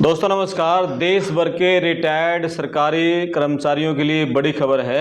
दोस्तों नमस्कार। देश भर के रिटायर्ड सरकारी कर्मचारियों के लिए बड़ी खबर है।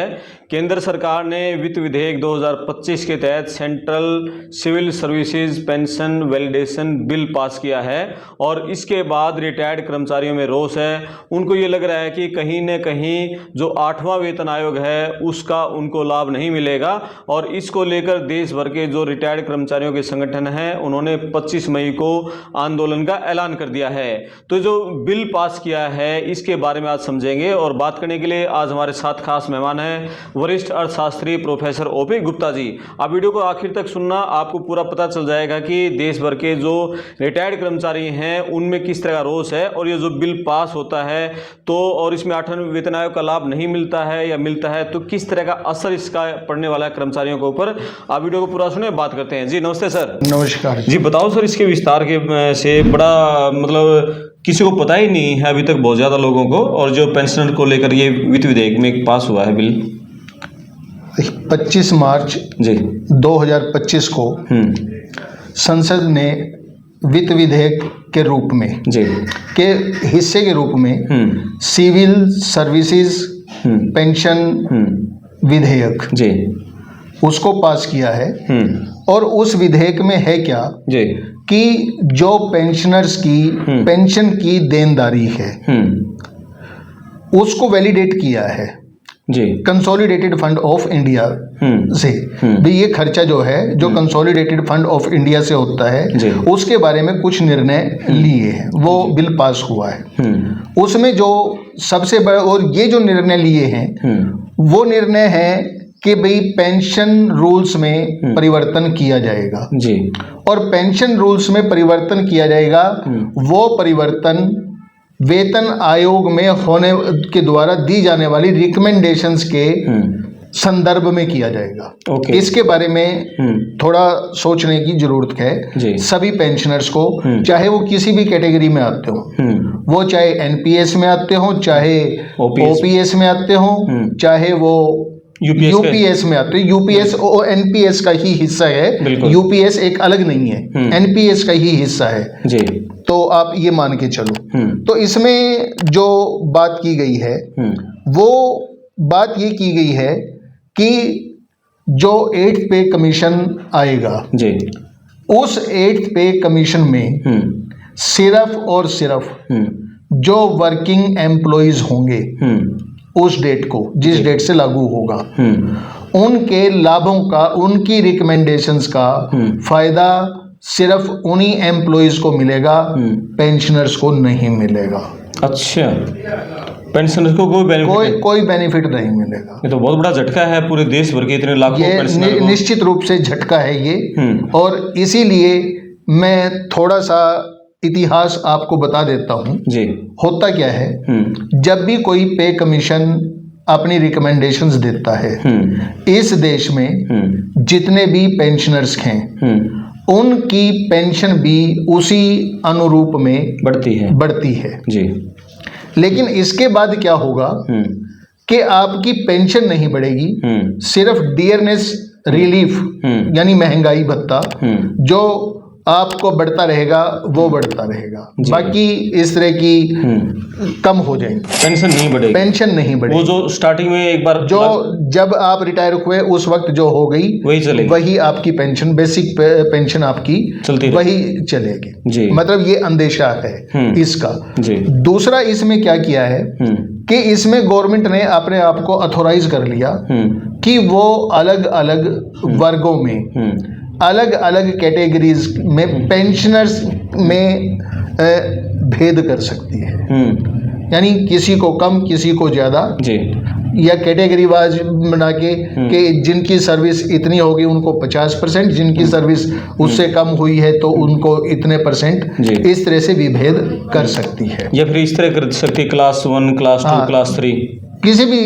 केंद्र सरकार ने वित्त विधेयक 2025 के तहत central civil services pension validation bill pass किया है और इसके बाद रिटायर्ड कर्मचारियों में रोष है। उनको ये लग रहा है कि कहीं न कहीं जो 8वां वेतन आयोग है उसका उनको लाभ नहीं मिलेगा और इसको लेकर देश भर के जो रिटायर्ड कर्मचारियों के संगठन हैं उन्होंने 25 मई को आंदोलन का ऐलान कर दिया है। तो जो बिल पास किया है इसके बारे में आज समझेंगे और बात करने के लिए आज हमारे साथ खास मेहमान हैं वरिष्ठ अर्थशास्त्री प्रोफेसर ओपी गुप्ता जी। आप वीडियो को आखिर तक सुनना, आपको पूरा पता चल जाएगा कि देश भर के जो रिटायर्ड कर्मचारी हैं उनमें किस तरह का रोष है और ये जो बिल पास होता है तो और इसमें 8वें वेतन आयोग का लाभ नहीं मिलता है या मिलता है तो किस तरह का असर इसका पड़ने वाला है कर्मचारियों के ऊपर। आप वीडियो को पूरा सुने, बात करते हैं। जी नमस्ते सर। नमस्कार जी बताओ सर, इसके विस्तार के से बड़ा मतलब किसी को पता ही नहीं है अभी तक, बहुत ज़्यादा लोगों को, और जो पेंशनर को लेकर ये वित्त विधेयक में पास हुआ है बिल 25 मार्च जी 2025 को संसद ने वित्त विधेयक के रूप में जी के हिस्से के रूप में सिविल सर्विसेज पेंशन विधेयक जी उसको पास किया है। और उस विधेयक में है क्या जी कि जो पेंशनर्स की पेंशन की देनदारी है उसको वैलिडेट किया है जी कंसोलिडेटेड फंड ऑफ इंडिया से। भी ये खर्चा जो है जो कंसोलिडेटेड फंड ऑफ इंडिया से होता है उसके बारे में कुछ निर्णय लिए हैं, वो बिल पास हुआ है। उसमें जो सबसे बड़ा और ये जो निर्णय लिए हैं वो निर्णय है कि भाई पेंशन रूल्स में परिवर्तन किया जाएगा जी। और पेंशन रूल्स में परिवर्तन किया जाएगा, वो परिवर्तन वेतन आयोग में होने के द्वारा दी जाने वाली रिकमेंडेशंस के संदर्भ में किया जाएगा। इसके बारे में थोड़ा सोचने की जरूरत है सभी पेंशनर्स को, चाहे वो किसी भी कैटेगरी में आते हो, वो चाहे एनपीएस में आते हो, चाहे ओपीएस में आते हो, चाहे वो यूपीएस में आते हैं। यूपीएस और एनपीएस का ही हिस्सा है, यूपीएस एक अलग नहीं है, एनपीएस का ही हिस्सा है जी। तो आप ये मान के चलो। तो इसमें जो बात की गई है वो बात ये की गई है कि जो 8th पे कमीशन आएगा जी, उस 8th पे कमीशन में सिर्फ और सिर्फ जो वर्किंग एम्प्लॉइज होंगे उस डेट को, जिस डेट से लागू होगा, उनके लाभों का, उनकी रिकमेंडेशंस का फायदा सिर्फ उन्हीं एम्प्लॉइज को मिलेगा, पेंशनर्स को नहीं मिलेगा। अच्छा, पेंशनर्स को कोई बेनिफिट नहीं मिलेगा। ये तो बहुत बड़ा झटका है पूरे देश भर के इतने लाखों पेंशनर को। निश्चित रूप से झटका है ये। और इसीलिए मैं थोड़ा सा इतिहास आपको बता देता हूँ जी। होता क्या है, जब भी कोई पे कमीशन अपनी रिकमेंडेशंस देता है इस देश में जितने भी पेंशनर्स हैं उनकी पेंशन भी उसी अनुरूप में बढ़ती है जी। लेकिन इसके बाद क्या होगा कि आपकी पेंशन नहीं बढ़ेगी, सिर्फ डियरनेस रिलीफ यानी महंगाई भत्ता जो आपको बढ़ता रहेगा वो बढ़ता रहेगा, बाकी इस तरह की कम हो जाएंगे, पेंशन नहीं बढ़ेगी। वो जो स्टार्टिंग में एक बार जो जब आप रिटायर हुए उस वक्त जो हो गई वही आपकी पेंशन, बेसिक पेंशन आपकी वही चलेगी जी। मतलब ये अंदेशा है इसका जी। दूसरा इसमें क्या किया है कि इसमें गवर्नमेंट ने अपने आप को अथॉराइज कर लिया कि वो अलग अलग वर्गों में, अलग अलग कैटेगरीज में पेंशनर्स में भेद कर सकती है। यानी किसी को कम किसी को ज़्यादा जी, या कैटेगरी वाइज बना के कि जिनकी सर्विस इतनी होगी उनको 50%, जिनकी सर्विस उससे कम हुई है तो उनको इतने %, इस तरह से विभेद कर सकती है। या फिर इस तरह कर सकती है क्लास 1, क्लास 2, क्लास 3 किसी भी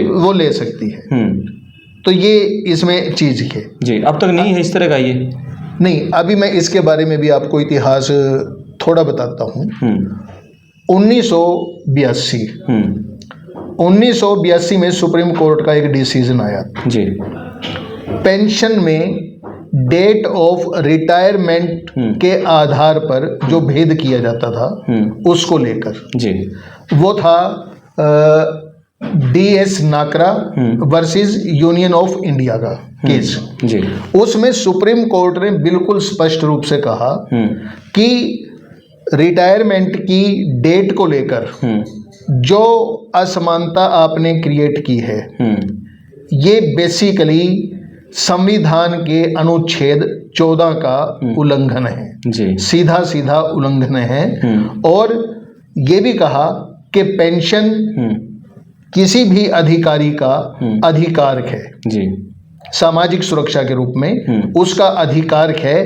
वो ले सकती है। तो ये इसमें चीज़ है जी। अब तक नहीं है इस तरह का ये नहीं। अभी मैं इसके बारे में भी आपको इतिहास थोड़ा बताता हूँ। 1982 में सुप्रीम कोर्ट का एक डिसीजन आया जी। पेंशन में डेट ऑफ रिटायरमेंट के आधार पर जो भेद किया जाता था उसको लेकर जी, वो था DS Nakara versus union of India का केस जी, उसमें सुप्रीम कोर्ट ने बिल्कुल स्पष्ट रूप से कहा कि रिटायरमेंट की डेट को लेकर जो असमानता आपने क्रिएट की है ये बेसिकली संविधान के अनुच्छेद 14 का उल्लंघन है जी, सीधा सीधा उल्लंघन है। और ये भी कहा कि पेंशन किसी भी अधिकारी का अधिकार है जी, सामाजिक सुरक्षा के रूप में उसका अधिकार है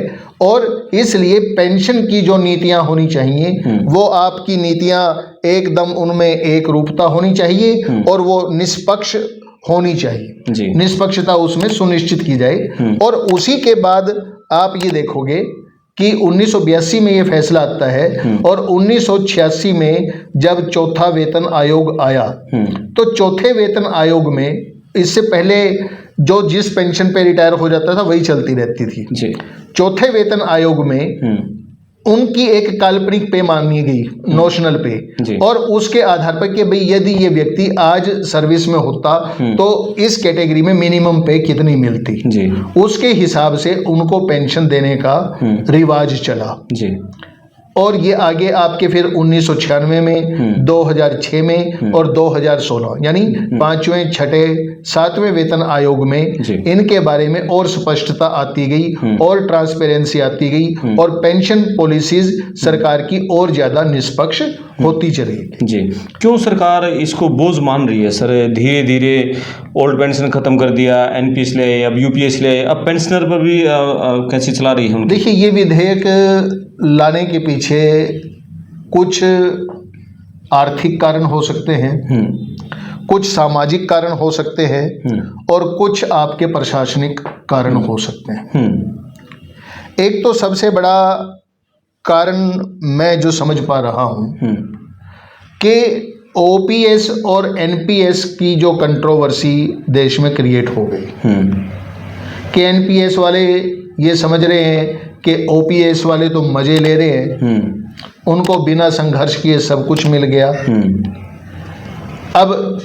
और इसलिए पेंशन की जो नीतियां होनी चाहिए वो आपकी नीतियां एकदम उनमें एक रूपता होनी चाहिए और वो निष्पक्ष होनी चाहिए जी, निष्पक्षता उसमें सुनिश्चित की जाए। और उसी के बाद आप ये देखोगे कि 1982 में ये फैसला आता है और 1986 में जब चौथा वेतन आयोग आया तो चौथे वेतन आयोग में इससे पहले जो जिस पेंशन पे रिटायर हो जाता था वही चलती रहती थी जी, चौथे वेतन आयोग में उनकी एक काल्पनिक पे मानी गई नोशनल पे और उसके आधार पर कि भाई यदि ये व्यक्ति आज सर्विस में होता तो इस कैटेगरी में मिनिमम पे कितनी मिलती जी, उसके हिसाब से उनको पेंशन देने का रिवाज चला जी, और ये आगे आपके फिर 1996 में 2006 में और 2016 यानी पांचवें छठे सातवें वेतन आयोग में इनके बारे में और स्पष्टता आती गई और ट्रांसपेरेंसी आती गई और पेंशन पॉलिसीज सरकार की और ज्यादा निष्पक्ष होती चली। जी, क्यों सरकार इसको बोझ मान रही है सर? धीरे धीरे ओल्ड पेंशन खत्म कर दिया, एनपीएस ले आए, अब यूपीएस ले आए, अब पेंशनर पर भी कैसे चला रही है? देखिए ये विधेयक लाने के पीछे कुछ आर्थिक कारण हो सकते हैं, कुछ सामाजिक कारण हो सकते हैं और कुछ आपके प्रशासनिक कारण हो सकते हैं। एक तो सबसे बड़ा कारण मैं जो समझ पा रहा हूं कि ओपीएस और एनपीएस की जो कंट्रोवर्सी देश में क्रिएट हो गई कि एनपीएस वाले ये समझ रहे हैं कि ओपीएस वाले तो मजे ले रहे हैं, उनको बिना संघर्ष किए सब कुछ मिल गया, अब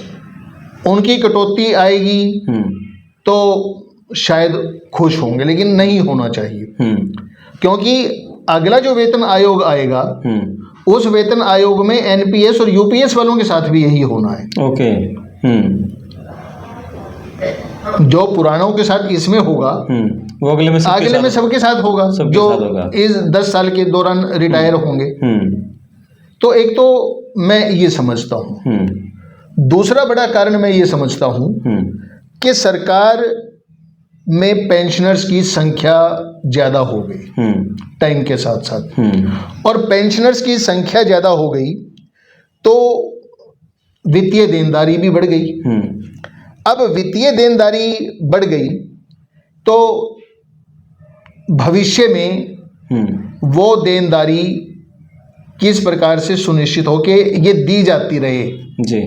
उनकी कटौती आएगी तो शायद खुश होंगे, लेकिन नहीं होना चाहिए क्योंकि अगला जो वेतन आयोग आएगा उस वेतन आयोग में एनपीएस और यूपीएस वालों के साथ भी यही होना है। ओके। जो पुरानों के साथ इसमें होगा वो अगले में सबके साथ होगा जो इस 10 साल के दौरान रिटायर होंगे। तो एक तो मैं ये समझता हूँ, दूसरा बड़ा कारण मैं ये समझता हूँ कि सरकार में पेंशनर्स की संख्या ज्यादा हो गई टाइम के साथ साथ, और पेंशनर्स की संख्या ज्यादा हो गई तो वित्तीय देनदारी भी बढ़ गई। अब वित्तीय देनदारी बढ़ गई तो भविष्य में वो देनदारी किस प्रकार से सुनिश्चित हो कि ये दी जाती रहे जी।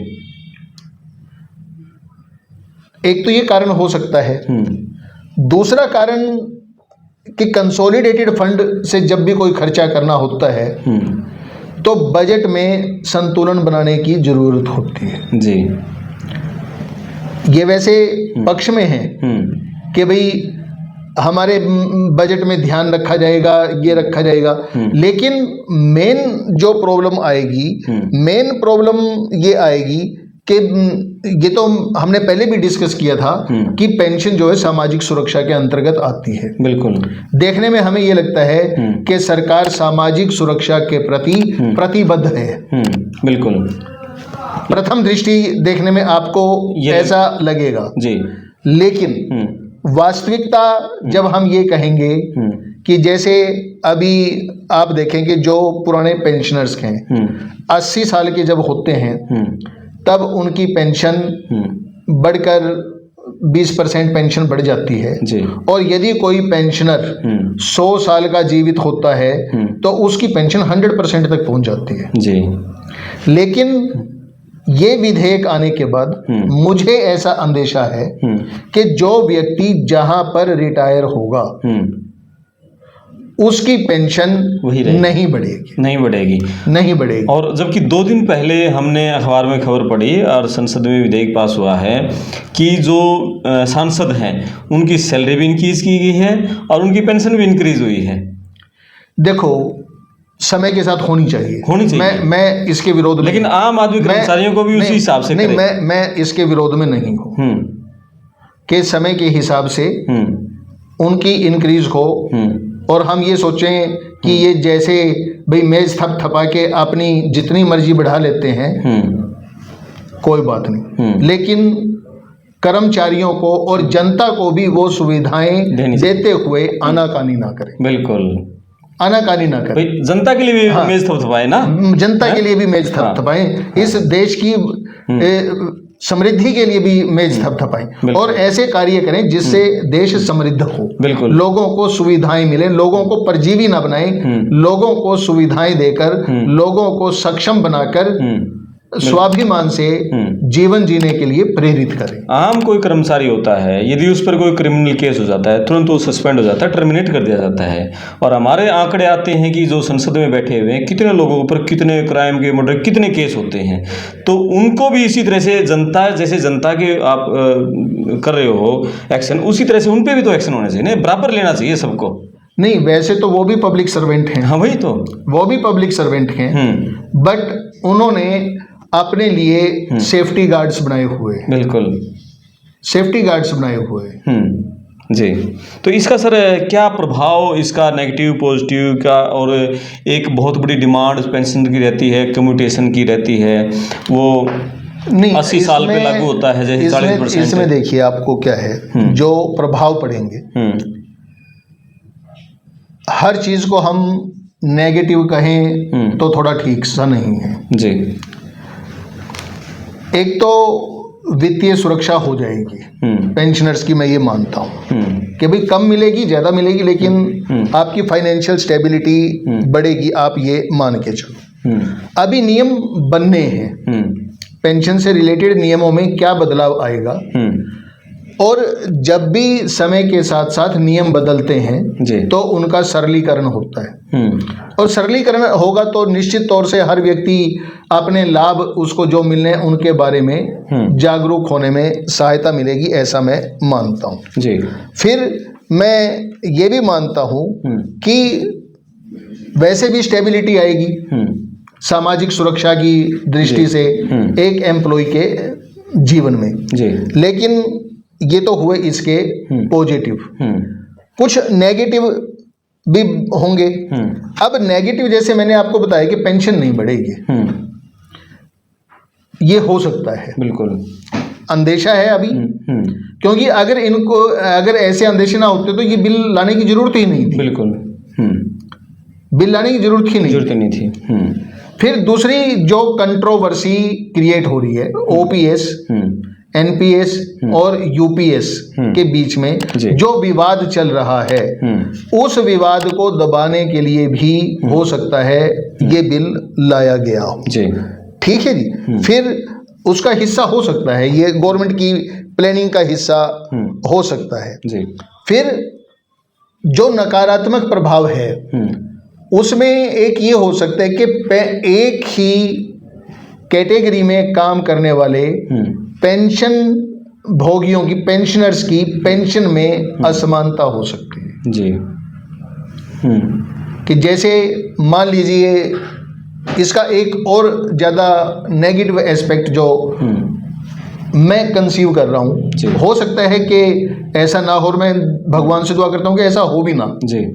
एक तो ये कारण हो सकता है। दूसरा कारण कि कंसोलिडेटेड फंड से जब भी कोई खर्चा करना होता है तो बजट में संतुलन बनाने की जरूरत होती है जी। ये वैसे पक्ष में है कि भाई हमारे बजट में ध्यान रखा जाएगा, ये रखा जाएगा, लेकिन मेन जो प्रॉब्लम आएगी, मेन प्रॉब्लम ये आएगी कि ये तो हमने पहले भी डिस्कस किया था कि पेंशन जो है सामाजिक सुरक्षा के अंतर्गत आती है। बिल्कुल। देखने में हमें ये लगता है कि सरकार सामाजिक सुरक्षा के प्रति प्रतिबद्ध है। बिल्कुल। प्रथम दृष्टि देखने में आपको ऐसा लगेगा जी, लेकिन वास्तविकता जब हम ये कहेंगे कि जैसे अभी आप देखेंगे जो पुराने पेंशनर्स हैं 80 साल के जब होते हैं तब उनकी पेंशन बढ़कर 20% पेंशन बढ़ जाती है जी। और यदि कोई पेंशनर 100 साल का जीवित होता है तो उसकी पेंशन 100% तक पहुंच जाती है जी। लेकिन ये विधेयक आने के बाद मुझे ऐसा अंदेशा है कि जो व्यक्ति जहां पर रिटायर होगा उसकी पेंशन नहीं बढ़ेगी। नहीं बढ़ेगी। और जबकि 2 दिन पहले हमने अखबार में खबर पढ़ी और संसद में विधेयक पास हुआ है कि जो सांसद हैं उनकी सैलरी भी इंक्रीज की गई है और उनकी पेंशन भी इंक्रीज हुई है। देखो, समय के साथ होनी चाहिए। मैं इसके विरोध में, लेकिन आम आदमी कर्मचारियों को भी उसी हिसाब से नहीं, मैं इसके विरोध में नहीं हूँ कि समय के हिसाब से उनकी इंक्रीज हो और हम ये सोचें कि ये जैसे भाई मेज थपथपा के अपनी जितनी मर्जी बढ़ा लेते हैं, कोई बात नहीं, लेकिन कर्मचारियों को और जनता को भी वो सुविधाएं देते हुए आनाकानी ना करें। बिल्कुल, आनाकानी ना करें। जनता के लिए भी मेज थपथपाएं ना, जनता के लिए भी मेज थपथपाएं, इस देश की समृद्धि के लिए भी मेज थपथपाएं और ऐसे कार्य करें जिससे देश समृद्ध हो। बिल्कुल, लोगों को सुविधाएं मिले, लोगों को परजीवी ना बनाएं, लोगों को सुविधाएं देकर लोगों को सक्षम बनाकर स्वाभिमान से जीवन जीने के लिए प्रेरित करें। आम कोई कर्मचारी होता है, यदि उस पर कोई क्रिमिनल केस हो जाता है तुरंत वो सस्पेंड हो जाता है, टर्मिनेट कर दिया जाता है। और हमारे आंकड़े आते हैं कि जो संसद में बैठे हुए हैं कितने लोगों के ऊपर कितने क्राइम के मर्डर कितने केस होते हैं, तो उनको भी इसी तरह से जनता, जैसे जनता के आप कर रहे हो एक्शन, उसी तरह से उन पर भी तो एक्शन होना चाहिए ना, बराबर लेना चाहिए सबको। नहीं, वैसे तो वो भी पब्लिक सर्वेंट हैं। हाँ, वही तो, वो भी पब्लिक सर्वेंट हैं, बट उन्होंने अपने लिए सेफ्टी गार्ड्स बनाए हुए हैं। बिल्कुल, सेफ्टी गार्ड्स बनाए हुए हैं। जी, तो इसका सर क्या प्रभाव, इसका नेगेटिव पॉजिटिव का, और एक बहुत बड़ी डिमांड पेंशन की रहती है, कम्यूटेशन की रहती है, वो नहीं 80 साल पे लागू होता है जैसे 40%। इसमें देखिए आपको क्या है जो प्रभाव पड़ेंगे, हर चीज को हम नेगेटिव कहें तो थोड़ा ठीक सा नहीं है जी। एक तो वित्तीय सुरक्षा हो जाएगी पेंशनर्स की, मैं ये मानता हूँ कि भाई कम मिलेगी ज़्यादा मिलेगी, लेकिन आपकी फाइनेंशियल स्टेबिलिटी बढ़ेगी, आप ये मान के चलो। अभी नियम बनने हैं, पेंशन से रिलेटेड नियमों में क्या बदलाव आएगा, और जब भी समय के साथ साथ नियम बदलते हैं तो उनका सरलीकरण होता है, और सरलीकरण होगा तो निश्चित तौर से हर व्यक्ति अपने लाभ उसको जो मिलने हैं उनके बारे में जागरूक होने में सहायता मिलेगी, ऐसा मैं मानता हूँ जी। फिर मैं ये भी मानता हूँ कि वैसे भी स्टेबिलिटी आएगी सामाजिक सुरक्षा की दृष्टि से एक एम्प्लॉय के जीवन में जी। लेकिन ये तो हुए इसके पॉजिटिव, कुछ नेगेटिव भी होंगे। अब नेगेटिव जैसे मैंने आपको बताया कि पेंशन नहीं बढ़ेगी, ये हो सकता है, बिल्कुल अंदेशा है अभी, क्योंकि अगर ऐसे अंदेशे ना होते तो ये बिल लाने की जरूरत ही नहीं थी। बिल्कुल, बिल लाने की जरूरत ही नहीं थी। फिर दूसरी जो कंट्रोवर्सी क्रिएट हो रही है, ओपीएस, एनपीएस और यूपीएस के बीच में जो विवाद चल रहा है, उस विवाद को दबाने के लिए भी हो सकता है ये बिल लाया गया हो जी। ठीक है जी। फिर उसका हिस्सा हो सकता है, ये गवर्नमेंट की प्लानिंग का हिस्सा हो सकता है जी। फिर जो नकारात्मक प्रभाव है उसमें एक ये हो सकता है कि एक ही कैटेगरी में काम करने वाले पेंशन भोगियों की, पेंशनर्स की पेंशन में असमानता हो सकती है जी। कि जैसे मान लीजिए, इसका एक और ज़्यादा नेगेटिव एस्पेक्ट जो मैं कंसीव कर रहा हूँ, हो सकता है कि ऐसा ना हो, और मैं भगवान से दुआ करता हूँ कि ऐसा हो भी ना जी।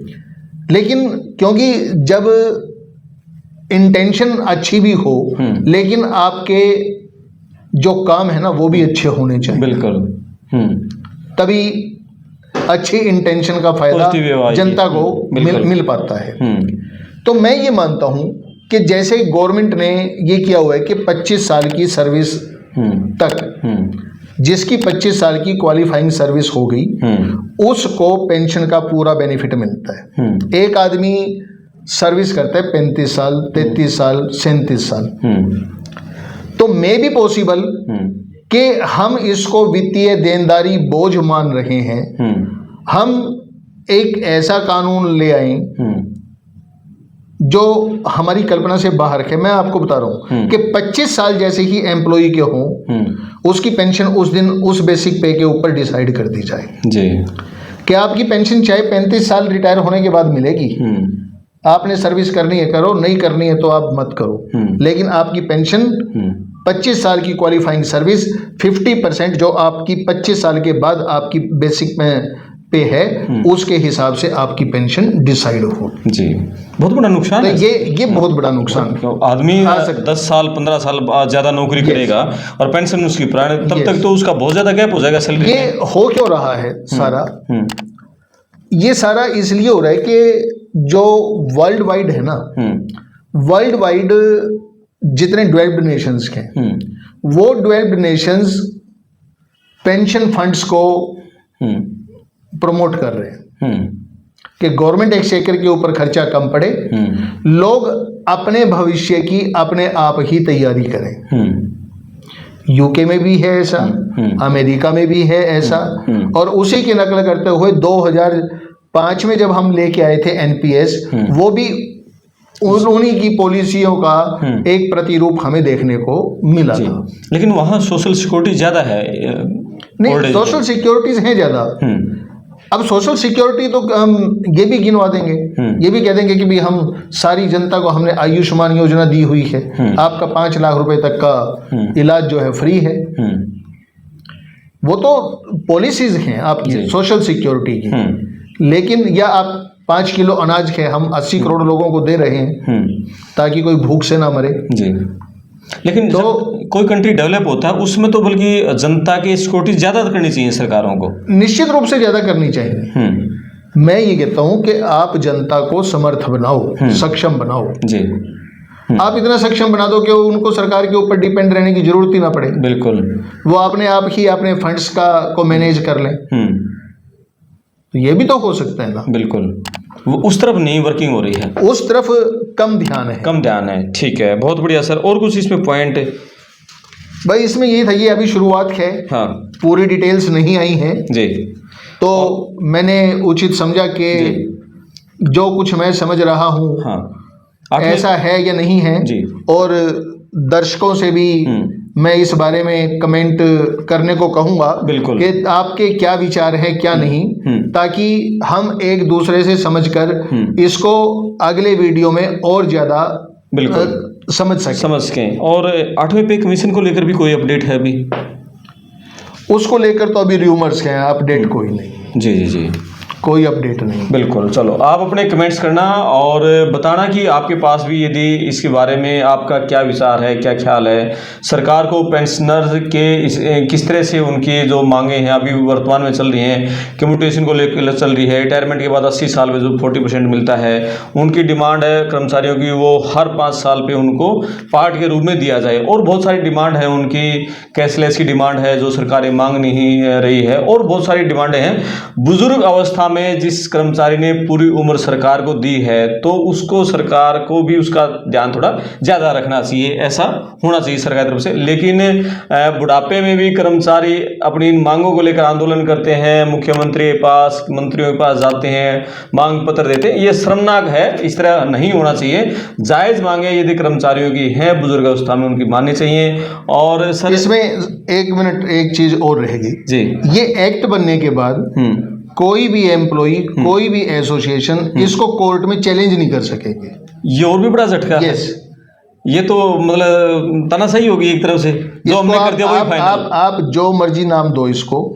लेकिन क्योंकि जब इंटेंशन अच्छी भी हो, लेकिन आपके जो काम है ना वो भी अच्छे होने चाहिए। बिल्कुल, तभी अच्छी इंटेंशन का फायदा जनता को मिल पाता है। तो मैं ये मानता हूँ कि जैसे गवर्नमेंट ने ये किया हुआ है कि 25 साल की सर्विस तक, जिसकी 25 साल की क्वालिफाइंग सर्विस हो गई, उसको पेंशन का पूरा बेनिफिट मिलता है। एक आदमी सर्विस करता है 35 साल, 33 साल, 37 साल, तो मे बी पॉसिबल कि हम इसको वित्तीय देनदारी बोझ मान रहे हैं, हम एक ऐसा कानून ले आए जो हमारी कल्पना से बाहर है। मैं आपको बता रहा हूं कि 25 साल जैसे ही एम्प्लॉय के हों, उसकी पेंशन उस दिन उस बेसिक पे के ऊपर डिसाइड कर दी जाए जी, कि आपकी पेंशन चाहे 35 साल रिटायर होने के बाद मिलेगी, आपने सर्विस करनी है करो, नहीं करनी है तो आप मत करो, लेकिन आपकी पेंशन 25 साल की क्वालिफाइंग सर्विस 50% जो आपकी 25 साल के बाद आपकी बेसिक में पे है, उसके हिसाब से आपकी पेंशन डिसाइड हो। जी, बहुत बड़ा नुकसान तो है। ये बहुत बड़ा नुकसान। आदमी 10 साल 15 साल ज्यादा नौकरी करेगा और पेंशन उसकी पुराने, तब तक तो उसका बहुत ज्यादा गैप हो जाएगा सैलरी। ये हो क्यों रहा है सारा? ये सारा इसलिए हो रहा है कि जो वर्ल्ड वाइड है ना, वर्ल्ड वाइड जितने डेवलप्ड नेशंस के, वो डेवलप्ड नेशंस पेंशन फंड्स को प्रमोट कर रहे हैं कि गवर्नमेंट एक्सचेकर के ऊपर खर्चा कम पड़े, लोग अपने भविष्य की अपने आप ही तैयारी करें। यूके में भी है ऐसा, अमेरिका में भी है ऐसा, और उसी की नकल करते हुए 2005 में जब हम लेके आए थे एनपीएस, वो भी उन्हीं की पॉलिसियों का एक प्रतिरूप हमें देखने को मिला था। लेकिन वहाँ सोशल सिक्योरिटी ज्यादा है। नहीं, सोशल सिक्योरिटीज हैं ज्यादा। अब सोशल सिक्योरिटी तो हम ये भी गिनवा देंगे, ये भी कह देंगे कि भी हम सारी जनता को हमने आयुष्मान योजना दी हुई है, आपका 5 लाख रुपए तक का इलाज जो है फ्री है। वो तो पॉलिसीज हैं आपकी सोशल सिक्योरिटी की। लेकिन या आप 5 किलो अनाज के हम 80 करोड़ लोगों को दे रहे हैं ताकि कोई भूख से ना मरे जी। लेकिन तो कोई कंट्री डेवलप होता है उसमें तो बल्कि जनता की सिक्योरिटी ज्यादा करनी चाहिए सरकारों को, निश्चित रूप से ज्यादा करनी चाहिए। मैं ये कहता हूं कि आप जनता को समर्थ बनाओ, सक्षम बनाओ जी। आप इतना सक्षम बना दो कि उनको सरकार के ऊपर डिपेंड रहने की जरूरत ही ना पड़े। बिल्कुल, वो अपने आप ही अपने फंड्स को मैनेज कर लें। तो ये भी तो हो सकता है ना। बिल्कुल, वो उस तरफ नहीं वर्किंग हो रही है, उस तरफ कम ध्यान है। ठीक है, बहुत बढ़िया सर। और कुछ इसमें पॉइंट? भाई इसमें ये था, ये अभी शुरुआत है, हाँ, पूरी डिटेल्स नहीं आई हैं जी। तो मैंने उचित समझा कि जो कुछ मैं समझ रहा हूँ, हाँ, ऐसा है या नहीं है जी। और दर्शकों से भी मैं इस बारे में कमेंट करने को कहूंगा बिल्कुल कि आपके क्या विचार है क्या नहीं, ताकि हम एक दूसरे से समझकर इसको अगले वीडियो में और ज्यादा बिल्कुल समझ सकें। और 8वें पे कमीशन को लेकर भी कोई अपडेट है अभी? उसको लेकर तो अभी रूमर्स हैं, अपडेट कोई नहीं। जी जी जी, कोई अपडेट नहीं। बिल्कुल, चलो आप अपने कमेंट्स करना और बताना कि आपके पास भी यदि इसके बारे में आपका क्या विचार है, क्या ख्याल है। सरकार को पेंशनर्स के किस तरह से उनकी जो मांगे हैं अभी वर्तमान में चल रही हैं, कम्यूटेशन को लेकर चल रही है, रिटायरमेंट के बाद 80 साल में जो 40% मिलता है, उनकी डिमांड है कर्मचारियों की वो हर 5 साल पे उनको पार्ट के रूप में दिया जाए। और बहुत सारी डिमांड है उनकी, कैशलेस की डिमांड है जो सरकारें मांग नहीं रही है, और बहुत सारी डिमांडें हैं। बुजुर्ग अवस्था में जिस कर्मचारी ने पूरी उम्र सरकार को दी है तो उसको सरकार को भी उसका ध्यान थोड़ा ज़्यादा रखना चाहिए, ऐसा होना चाहिए सरकार की तरफ से। लेकिन बुढ़ापे में भी कर्मचारी अपनी मांगों को लेकर आंदोलन करते हैं, मुख्यमंत्री के पास, मंत्रियों के पास जाते हैं, मांग पत्र देते हैं, ये शर्मनाक है। इस तरह नहीं होना चाहिए। जायज़ मांगे यदि कर्मचारियों की हैं बुजुर्ग अवस्था में उनकी माननी चाहिए। और सर इसमें 1 मिनट एक चीज़ और रहेगी जी, ये एक्ट बनने के बाद कोई भी एम्प्लॉई, कोई भी एसोसिएशन इसको कोर्ट में चैलेंज नहीं कर सकेंगे। ये और भी बड़ा झटका है। ये तो मतलब तानाशाही होगी एक तरफ से, जो हमने कर दिया वही फाइनल। आप जो मर्जी नाम दो इसको,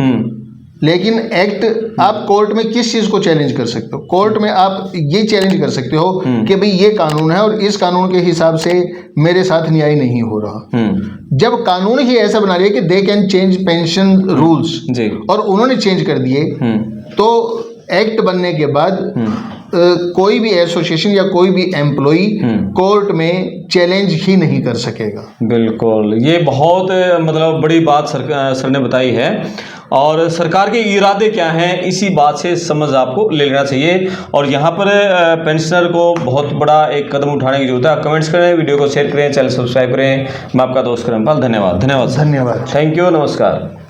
लेकिन एक्ट आप कोर्ट में किस चीज को चैलेंज कर सकते हो? कोर्ट में आप ये चैलेंज कर सकते हो कि भाई ये कानून है और इस कानून के हिसाब से मेरे साथ न्याय नहीं हो रहा। जब कानून ही ऐसा बना लिया कि they can change pension rules और उन्होंने चेंज कर दिए, तो एक्ट बनने के बाद कोई भी एसोसिएशन या कोई भी एम्प्लॉई कोर्ट में चैलेंज ही नहीं कर सकेगा। बिल्कुल, ये बहुत मतलब बड़ी बात सर ने बताई है। और सरकार के इरादे क्या हैं, इसी बात से समझ आपको ले लेना चाहिए। और यहाँ पर पेंशनर को बहुत बड़ा एक कदम उठाने की जरूरत है। आप कमेंट्स करें, वीडियो को शेयर करें, चैनल सब्सक्राइब करें। मैं आपका दोस्त करमपाल, धन्यवाद। धन्यवाद। थैंक यू, नमस्कार।